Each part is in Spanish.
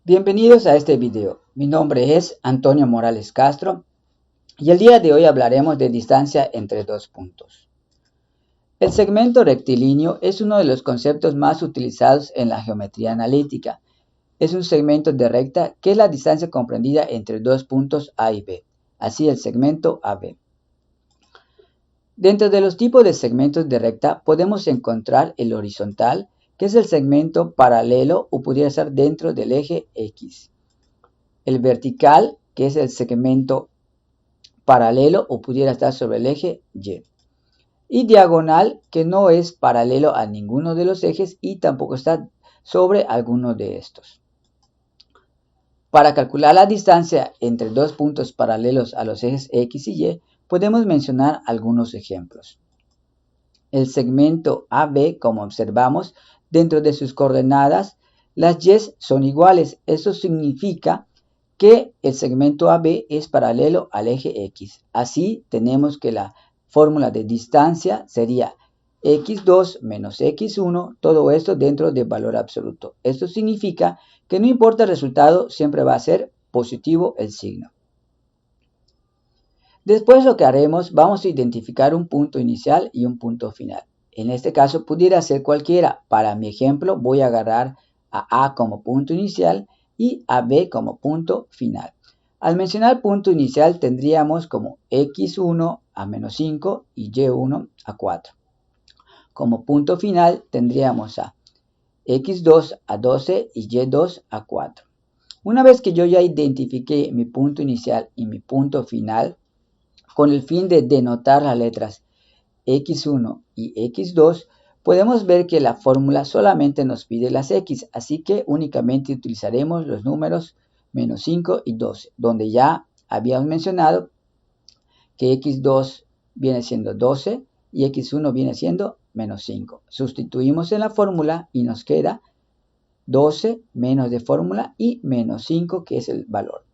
Bienvenidos a este video. Mi nombre es Antonio Morales Castro y el día de hoy hablaremos de distancia entre dos puntos. El segmento rectilíneo es uno de los conceptos más utilizados en la geometría analítica. Es un segmento de recta que es la distancia comprendida entre dos puntos A y B, así el segmento AB. Dentro de los tipos de segmentos de recta podemos encontrar el horizontal, que es el segmento paralelo o pudiera estar dentro del eje X. El vertical, que es el segmento paralelo o pudiera estar sobre el eje Y. Y diagonal, que no es paralelo a ninguno de los ejes y tampoco está sobre alguno de estos. Para calcular la distancia entre dos puntos paralelos a los ejes X y Y, podemos mencionar algunos ejemplos. El segmento AB, como observamos, dentro de sus coordenadas, las Y son iguales. Eso significa que el segmento AB es paralelo al eje X. Así tenemos que la fórmula de distancia sería x2 menos x1, todo esto dentro de valor absoluto. Esto significa que no importa el resultado, siempre va a ser positivo el signo. Después lo que haremos, vamos a identificar un punto inicial y un punto final. En este caso pudiera ser cualquiera. Para mi ejemplo voy a agarrar a A como punto inicial y a B como punto final. Al mencionar punto inicial tendríamos como x1 a menos 5 y y1 a 4. Como punto final tendríamos a x2 a 12 y y2 a 4. Una vez que yo ya identifiqué mi punto inicial y mi punto final, con el fin de denotar las letras x1 y x2, podemos ver que la fórmula solamente nos pide las x, así que únicamente utilizaremos los números menos 5 y 12, donde ya habíamos mencionado que x2 viene siendo 12 y x1 viene siendo menos 5. Sustituimos en la fórmula y nos queda 12 menos de fórmula y menos 5, que es el valor.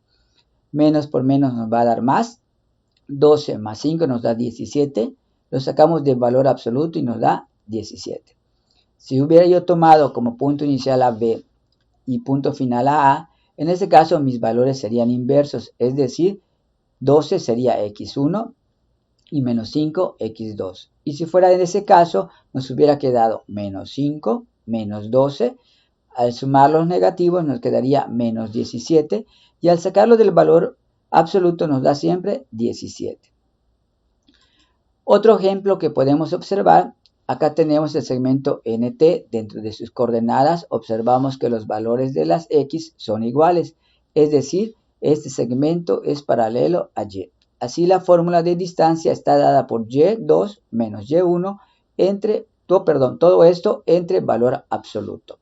Menos por menos nos va a dar más. 12 más 5 nos da 17, lo sacamos del valor absoluto y nos da 17. Si hubiera yo tomado como punto inicial a B y punto final a A, en este caso mis valores serían inversos, es decir, 12 sería x1 y menos 5 x2. Y si fuera en ese caso, nos hubiera quedado menos 5 menos 12. Al sumar los negativos nos quedaría menos 17 y al sacarlo del valor absoluto nos da siempre 17. Otro ejemplo que podemos observar, acá tenemos el segmento NT. Dentro de sus coordenadas observamos que los valores de las X son iguales, es decir, este segmento es paralelo a Y. Así la fórmula de distancia está dada por Y2 menos Y1 entre, todo esto entre valor absoluto.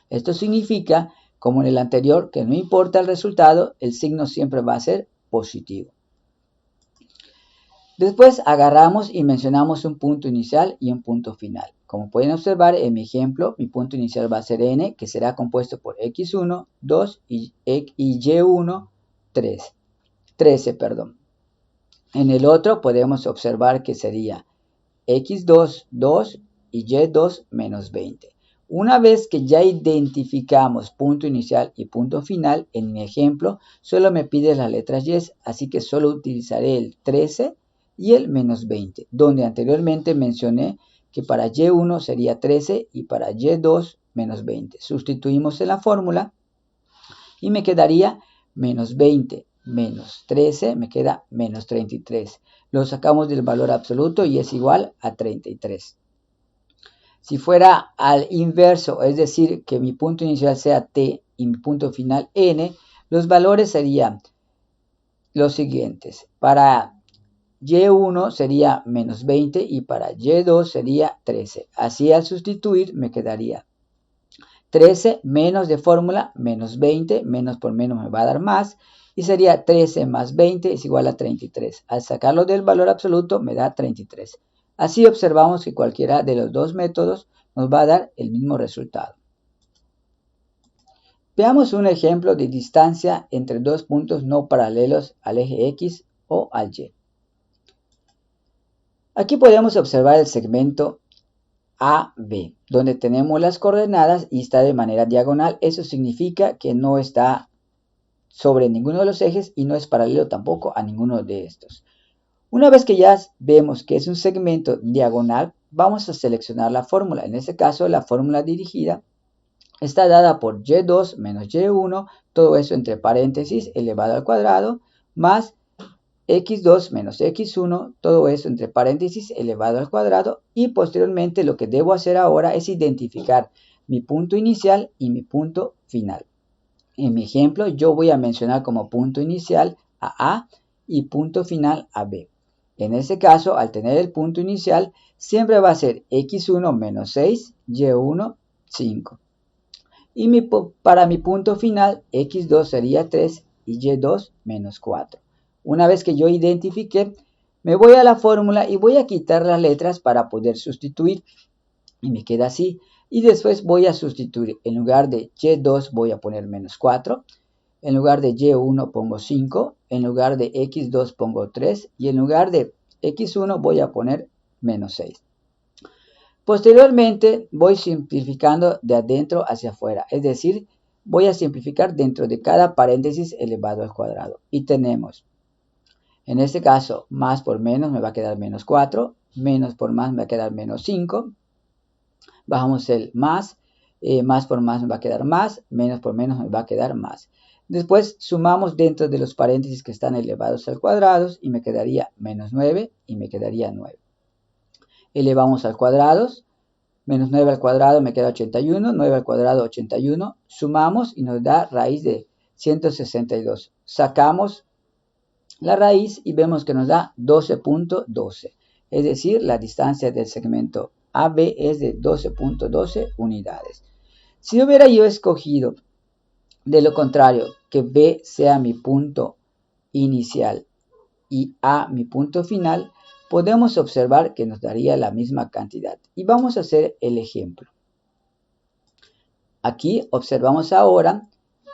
Esto significa, como en el anterior, que no importa el resultado, el signo siempre va a ser positivo. Después agarramos y mencionamos un punto inicial y un punto final. Como pueden observar en mi ejemplo, mi punto inicial va a ser n, que será compuesto por x1, 2 y y1, 13. En el otro podemos observar que sería x2, 2 y y2 menos 20. Una vez que ya identificamos punto inicial y punto final, en mi ejemplo solo me pide las letras y, así que solo utilizaré el 13 y el menos 20, donde anteriormente mencioné que para y1 sería 13 y para y2 menos 20. Sustituimos en la fórmula y me quedaría menos 20 menos 13, me queda menos 33. Lo sacamos del valor absoluto y es igual a 33. Si fuera al inverso, es decir, que mi punto inicial sea t y mi punto final n, los valores serían los siguientes. Para y1 sería menos 20 y para y2 sería 13. Así al sustituir me quedaría 13 menos de fórmula, menos 20, menos por menos me va a dar más, y sería 13 más 20 es igual a 33. Al sacarlo del valor absoluto me da 33. Así observamos que cualquiera de los dos métodos nos va a dar el mismo resultado. Veamos un ejemplo de distancia entre dos puntos no paralelos al eje X o al Y. Aquí podemos observar el segmento A, B, donde tenemos las coordenadas y está de manera diagonal. Eso significa que no está sobre ninguno de los ejes y no es paralelo tampoco a ninguno de estos. Una vez que ya vemos que es un segmento diagonal, vamos a seleccionar la fórmula. En este caso, la fórmula dirigida está dada por y2 menos y1, todo eso entre paréntesis elevado al cuadrado, más x2 menos x1, todo eso entre paréntesis elevado al cuadrado, y posteriormente lo que debo hacer ahora es identificar mi punto inicial y mi punto final. En mi ejemplo, yo voy a mencionar como punto inicial a A y punto final a B. En este caso, al tener el punto inicial, siempre va a ser x1 menos 6, y1, 5. Y para mi punto final, x2 sería 3 y y2 menos 4. Una vez que yo identifique, me voy a la fórmula y voy a quitar las letras para poder sustituir. Y me queda así. Y después voy a sustituir. En lugar de y2 voy a poner menos 4. En lugar de y1 pongo 5. En lugar de x2 pongo 3. Y en lugar de x1 voy a poner menos 6. Posteriormente voy simplificando de adentro hacia afuera. Es decir, voy a simplificar dentro de cada paréntesis elevado al cuadrado. Y tenemos, en este caso, más por menos me va a quedar menos 4. Menos por más me va a quedar menos 5. Bajamos el más por más me va a quedar más, menos por menos me va a quedar más. Después sumamos dentro de los paréntesis que están elevados al cuadrado y me quedaría menos 9 y me quedaría 9. Elevamos al cuadrado, menos 9 al cuadrado me queda 81, 9 al cuadrado 81, sumamos y nos da raíz de 162. Sacamos la raíz y vemos que nos da 12.12, es decir, la distancia del segmento AB es de 12.12 unidades. Si hubiera yo escogido de lo contrario, que B sea mi punto inicial y A mi punto final, podemos observar que nos daría la misma cantidad. Y vamos a hacer el ejemplo. Aquí observamos ahora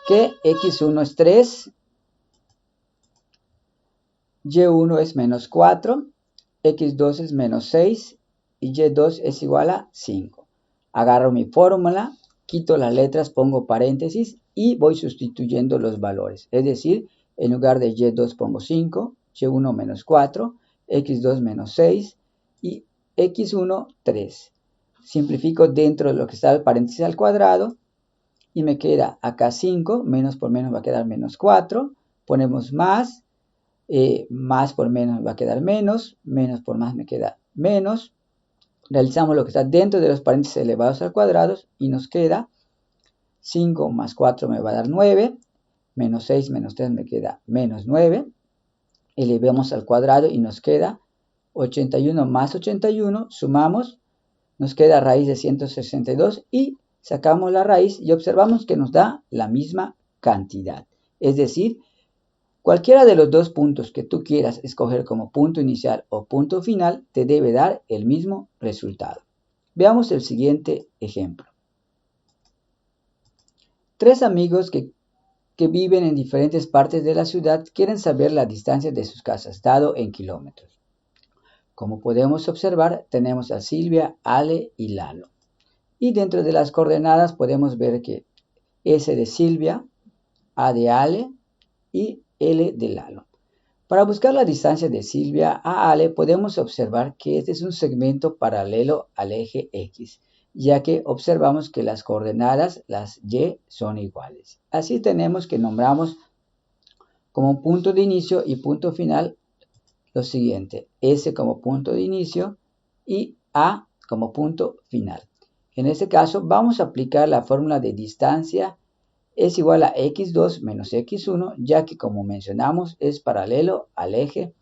que x1 es 3, y1 es menos 4, x2 es menos 6 y y2 es igual a 5. Agarro mi fórmula, quito las letras, pongo paréntesis y voy sustituyendo los valores. Es decir, en lugar de y2 pongo 5, y1 menos 4, x2 menos 6 y x1 3. Simplifico dentro de lo que está el paréntesis al cuadrado y me queda acá 5, menos por menos va a quedar menos 4, ponemos más, más por menos va a quedar menos, menos por más me queda menos. Realizamos lo que está dentro de los paréntesis elevados al cuadrado y nos queda 5 más 4 me va a dar 9, menos 6 menos 3 me queda menos 9. Elevemos al cuadrado y nos queda 81 más 81, sumamos, nos queda raíz de 162 y sacamos la raíz y observamos que nos da la misma cantidad. Es decir, cualquiera de los dos puntos que tú quieras escoger como punto inicial o punto final te debe dar el mismo resultado. Veamos el siguiente ejemplo. Tres amigos que viven en diferentes partes de la ciudad quieren saber la distancia de sus casas, dado en kilómetros. Como podemos observar, tenemos a Silvia, Ale y Lalo. Y dentro de las coordenadas podemos ver que S de Silvia, A de Ale y L de Lalo. Para buscar la distancia de Silvia a Ale podemos observar que este es un segmento paralelo al eje X, ya que observamos que las coordenadas, las Y, son iguales. Así tenemos que nombramos como punto de inicio y punto final lo siguiente: S como punto de inicio y A como punto final. En este caso vamos a aplicar la fórmula de distancia es igual a x2 menos x1, ya que como mencionamos es paralelo al eje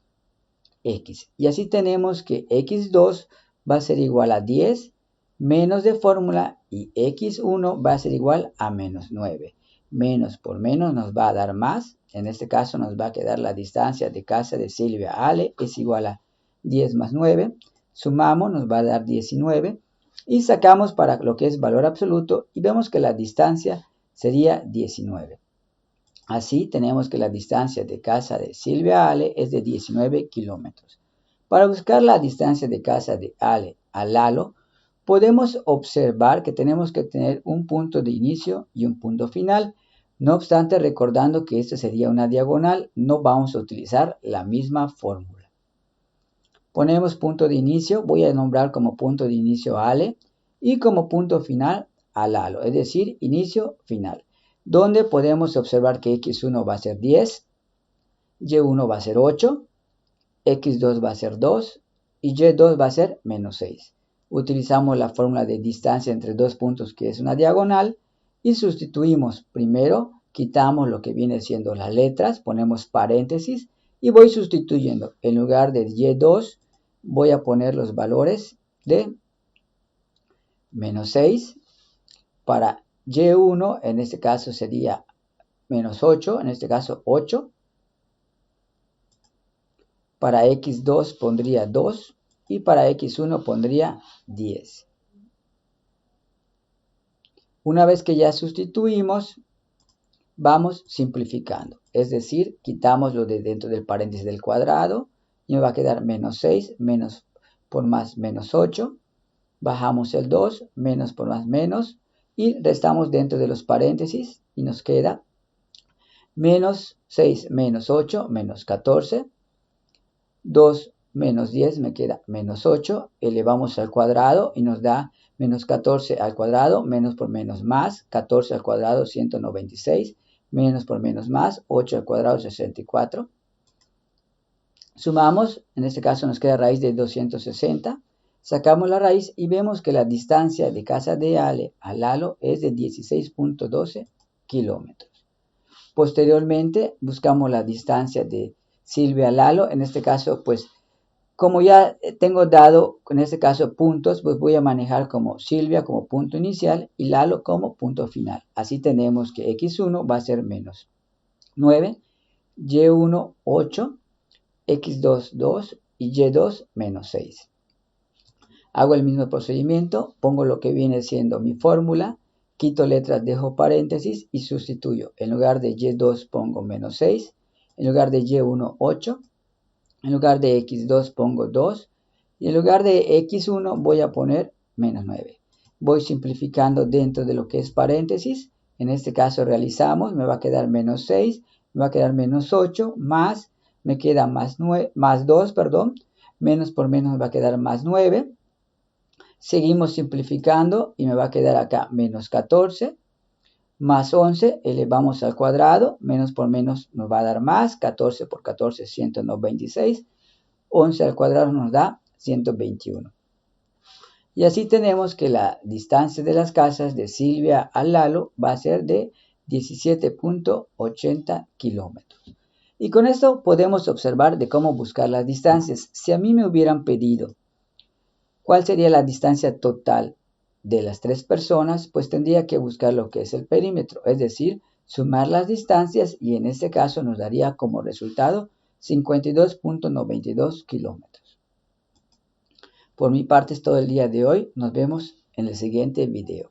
X. Y así tenemos que x2 va a ser igual a 10 menos de fórmula y x1 va a ser igual a menos 9. Menos por menos nos va a dar más. En este caso nos va a quedar la distancia de casa de Silvia a Ale es igual a 10 más 9. Sumamos, nos va a dar 19. Y sacamos para lo que es valor absoluto y vemos que la distancia sería 19. Así tenemos que la distancia de casa de Silvia a Ale es de 19 kilómetros. Para buscar la distancia de casa de Ale a Lalo, podemos observar que tenemos que tener un punto de inicio y un punto final. No obstante, recordando que esta sería una diagonal, no vamos a utilizar la misma fórmula. Ponemos punto de inicio, voy a nombrar como punto de inicio a Ale y como punto final a Lalo, es decir, inicio, final, donde podemos observar que x1 va a ser 10, y1 va a ser 8, x2 va a ser 2 y y2 va a ser menos 6. Utilizamos la fórmula de distancia entre dos puntos, que es una diagonal, y sustituimos. Primero quitamos lo que viene siendo las letras, ponemos paréntesis y voy sustituyendo. En lugar de y2 voy a poner los valores de menos 6. Para y1 en este caso sería menos 8, en este caso 8. Para x2 pondría 2 y para x1 pondría 10. Una vez que ya sustituimos, vamos simplificando. Es decir, quitamos lo de dentro del paréntesis del cuadrado y me va a quedar menos 6, menos por más menos 8. Bajamos el 2, menos por más menos y restamos dentro de los paréntesis y nos queda menos 6 menos 8 menos 14. 2 menos 10 me queda menos 8, elevamos al cuadrado y nos da menos 14 al cuadrado, menos por menos más, 14 al cuadrado 196, menos por menos más, 8 al cuadrado 64. Sumamos, en este caso nos queda raíz de 260, sacamos la raíz y vemos que la distancia de casa de Ale a Lalo es de 16.12 kilómetros. Posteriormente buscamos la distancia de Silvia a Lalo, en este caso pues como ya tengo dado en este caso puntos, pues voy a manejar como Silvia como punto inicial y Lalo como punto final. Así tenemos que x1 va a ser menos 9, y1 8, x2 2 y y2 menos 6. Hago el mismo procedimiento, pongo lo que viene siendo mi fórmula, quito letras, dejo paréntesis y sustituyo. En lugar de y2 pongo menos 6, en lugar de y1 8, en lugar de x2 pongo 2 y en lugar de x1 voy a poner menos 9. Voy simplificando dentro de lo que es paréntesis. En este caso realizamos, me va a quedar menos 6, me va a quedar menos 8, más, me queda más 2, menos por menos me va a quedar más 9. Seguimos simplificando y me va a quedar acá menos 14. Más 11, elevamos al cuadrado, menos por menos nos va a dar más, 14 por 14, 196, 11 al cuadrado nos da 121. Y así tenemos que la distancia de las casas de Silvia a Lalo va a ser de 17.80 kilómetros. Y con esto podemos observar de cómo buscar las distancias. Si a mí me hubieran pedido cuál sería la distancia total de las tres personas, pues tendría que buscar lo que es el perímetro, es decir, sumar las distancias y en este caso nos daría como resultado 52.92 kilómetros. Por mi parte es todo el día de hoy, nos vemos en el siguiente video.